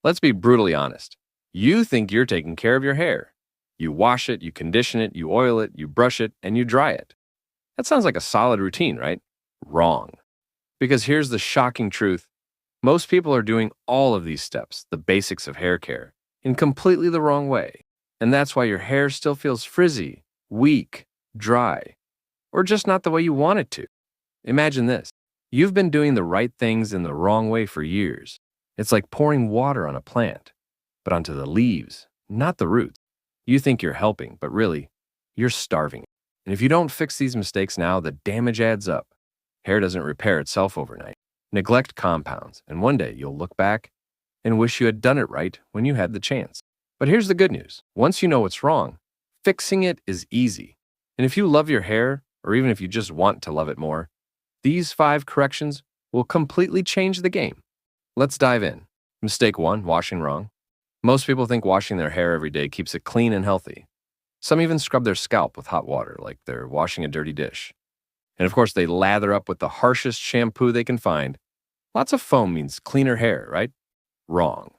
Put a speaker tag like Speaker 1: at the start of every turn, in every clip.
Speaker 1: Let's be brutally honest. You think you're taking care of your hair. You wash it, you condition it, you oil it, you brush it, and you dry it. That sounds like a solid routine, right? Wrong. Because here's the shocking truth. Most people are doing all of these steps, the basics of hair care, in completely the wrong way. And that's why your hair still feels frizzy, weak, dry, or just not the way you want it to. Imagine this. You've been doing the right things in the wrong way for years. It's like pouring water on a plant, but onto the leaves, not the roots. You think you're helping, but really, you're starving. And if you don't fix these mistakes now, the damage adds up. Hair doesn't repair itself overnight. Neglect compounds, and one day you'll look back and wish you had done it right when you had the chance. But here's the good news. Once you know what's wrong, fixing it is easy. And if you love your hair, or even if you just want to love it more, these 5 corrections will completely change the game. Let's dive in. Mistake 1, washing wrong. Most people think washing their hair every day keeps it clean and healthy. Some even scrub their scalp with hot water like they're washing a dirty dish. And of course, they lather up with the harshest shampoo they can find. Lots of foam means cleaner hair, right? Wrong.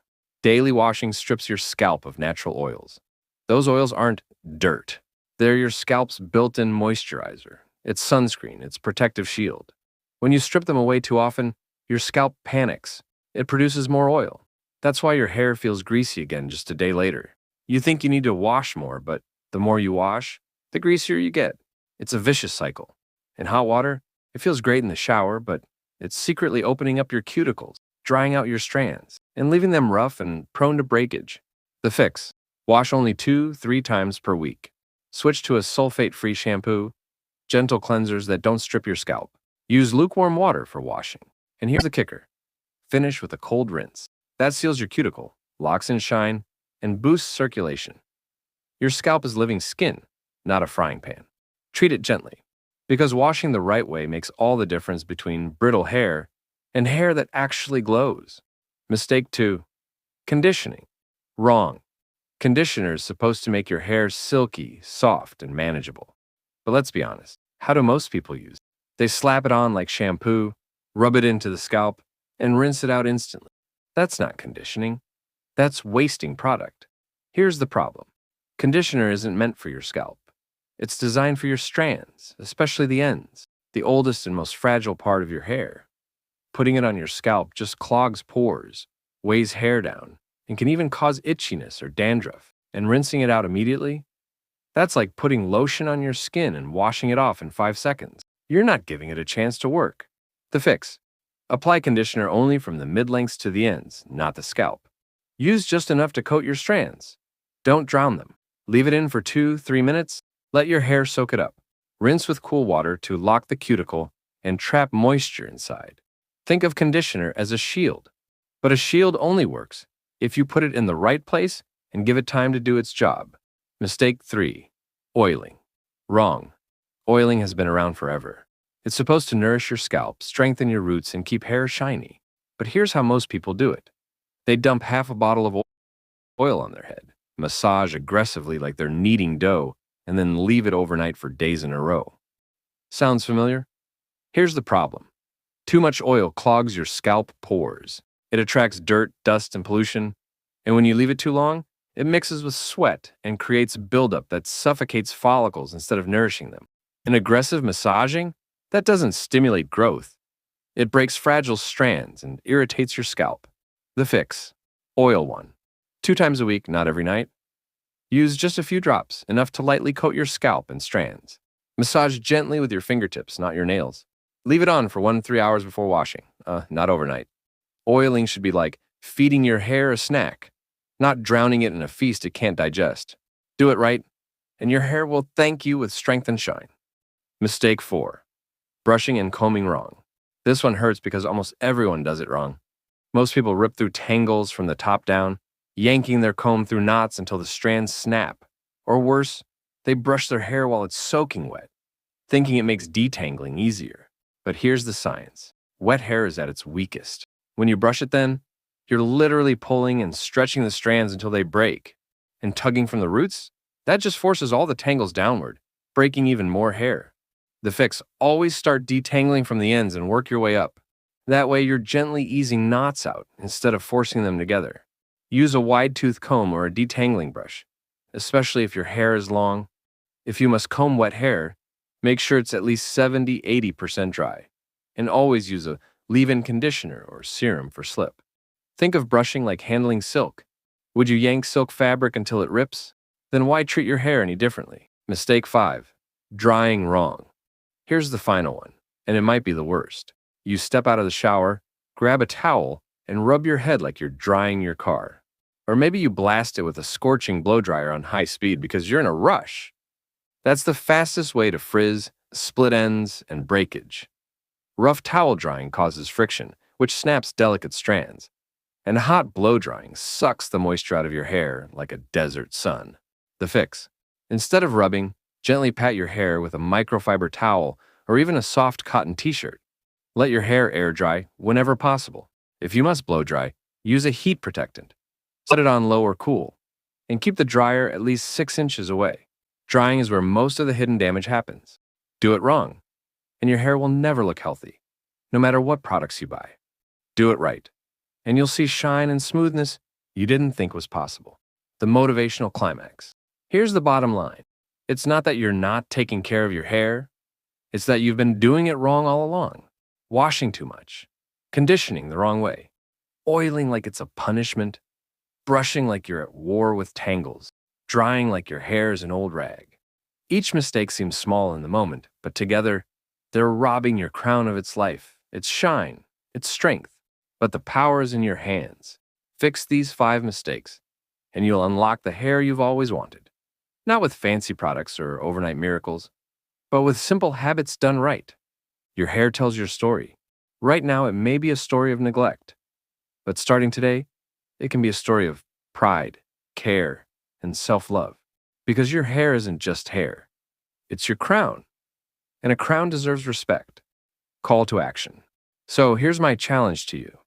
Speaker 1: Daily washing strips your scalp of natural oils. Those oils aren't dirt. They're your scalp's built-in moisturizer. It's sunscreen, it's protective shield. When you strip them away too often, your scalp panics. It produces more oil. That's why your hair feels greasy again just a day later. You think you need to wash more, but the more you wash, the greasier you get. It's a vicious cycle. In hot water, it feels great in the shower, but it's secretly opening up your cuticles, drying out your strands, and leaving them rough and prone to breakage. The fix: wash only 2-3 times per week. Switch to a sulfate-free shampoo, gentle cleansers that don't strip your scalp. Use lukewarm water for washing. And here's the kicker. Finish with a cold rinse. That seals your cuticle, locks in shine, and boosts circulation. Your scalp is living skin, not a frying pan. Treat it gently, because washing the right way makes all the difference between brittle hair and hair that actually glows. Mistake 2, conditioning. Wrong. Conditioner is supposed to make your hair silky, soft, and manageable. But let's be honest, how do most people use it? They slap it on like shampoo, rub it into the scalp, and rinse it out instantly. That's not conditioning. That's wasting product. Here's the problem. Conditioner isn't meant for your scalp. It's designed for your strands, especially the ends, the oldest and most fragile part of your hair. Putting it on your scalp just clogs pores, weighs hair down, and can even cause itchiness or dandruff. And rinsing it out immediately? That's like putting lotion on your skin and washing it off in 5 seconds. You're not giving it a chance to work. The fix: apply conditioner only from the mid-lengths to the ends, not the scalp. Use just enough to coat your strands. Don't drown them. Leave it in for 2-3 minutes. Let your hair soak it up. Rinse with cool water to lock the cuticle and trap moisture inside. Think of conditioner as a shield. But a shield only works if you put it in the right place and give it time to do its job. Mistake 3, oiling. Wrong. Oiling has been around forever. It's supposed to nourish your scalp, strengthen your roots, and keep hair shiny. But here's how most people do it. They dump half a bottle of oil on their head, massage aggressively like they're kneading dough, and then leave it overnight for days in a row. Sounds familiar? Here's the problem. Too much oil clogs your scalp pores. It attracts dirt, dust, and pollution, and when you leave it too long, it mixes with sweat and creates buildup that suffocates follicles instead of nourishing them. And aggressive massaging? That doesn't stimulate growth. It breaks fragile strands and irritates your scalp. The fix: oil 1. 2 times a week, not every night. Use just a few drops, enough to lightly coat your scalp and strands. Massage gently with your fingertips, not your nails. Leave it on for 1-3 hours before washing, not overnight. Oiling should be like feeding your hair a snack, not drowning it in a feast it can't digest. Do it right, and your hair will thank you with strength and shine. Mistake 4, brushing and combing wrong. This one hurts because almost everyone does it wrong. Most people rip through tangles from the top down, yanking their comb through knots until the strands snap. Or worse, they brush their hair while it's soaking wet, thinking it makes detangling easier. But here's the science. Wet hair is at its weakest. When you brush it then, you're literally pulling and stretching the strands until they break. And tugging from the roots? That just forces all the tangles downward, breaking even more hair. The fix: always start detangling from the ends and work your way up. That way you're gently easing knots out instead of forcing them together. Use a wide-tooth comb or a detangling brush, especially if your hair is long. If you must comb wet hair, make sure it's at least 70–80% dry, and always use a leave-in conditioner or serum for slip. Think of brushing like handling silk. Would you yank silk fabric until it rips? Then why treat your hair any differently? Mistake 5. Drying wrong. Here's the final one, and it might be the worst. You step out of the shower, grab a towel, and rub your head like you're drying your car. Or maybe you blast it with a scorching blow dryer on high speed because you're in a rush. That's the fastest way to frizz, split ends, and breakage. Rough towel drying causes friction, which snaps delicate strands. And hot blow drying sucks the moisture out of your hair like a desert sun. The fix: instead of rubbing, gently pat your hair with a microfiber towel or even a soft cotton t-shirt. Let your hair air dry whenever possible. If you must blow dry, use a heat protectant. Set it on low or cool, and keep the dryer at least 6 inches away. Drying is where most of the hidden damage happens. Do it wrong, and your hair will never look healthy, no matter what products you buy. Do it right, and you'll see shine and smoothness you didn't think was possible. The motivational climax. Here's the bottom line. It's not that you're not taking care of your hair. It's that you've been doing it wrong all along. Washing too much, conditioning the wrong way, oiling like it's a punishment, brushing like you're at war with tangles, drying like your hair is an old rag. Each mistake seems small in the moment, but together, they're robbing your crown of its life, its shine, its strength. But the power is in your hands. Fix these 5 mistakes, and you'll unlock the hair you've always wanted. Not with fancy products or overnight miracles, but with simple habits done right. Your hair tells your story. Right now, it may be a story of neglect, but starting today, it can be a story of pride, care, and self-love. Because your hair isn't just hair. It's your crown. And a crown deserves respect. Call to action. So here's my challenge to you.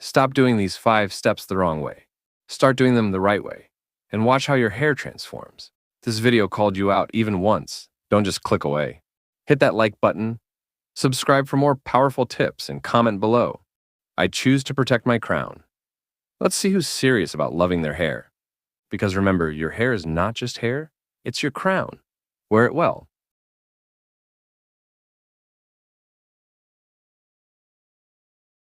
Speaker 1: Stop doing these 5 steps the wrong way. Start doing them the right way. And watch how your hair transforms. This video called you out even once. Don't just click away. Hit that like button. Subscribe for more powerful tips and comment below. I choose to protect my crown. Let's see who's serious about loving their hair. Because remember, your hair is not just hair, it's your crown. Wear it well.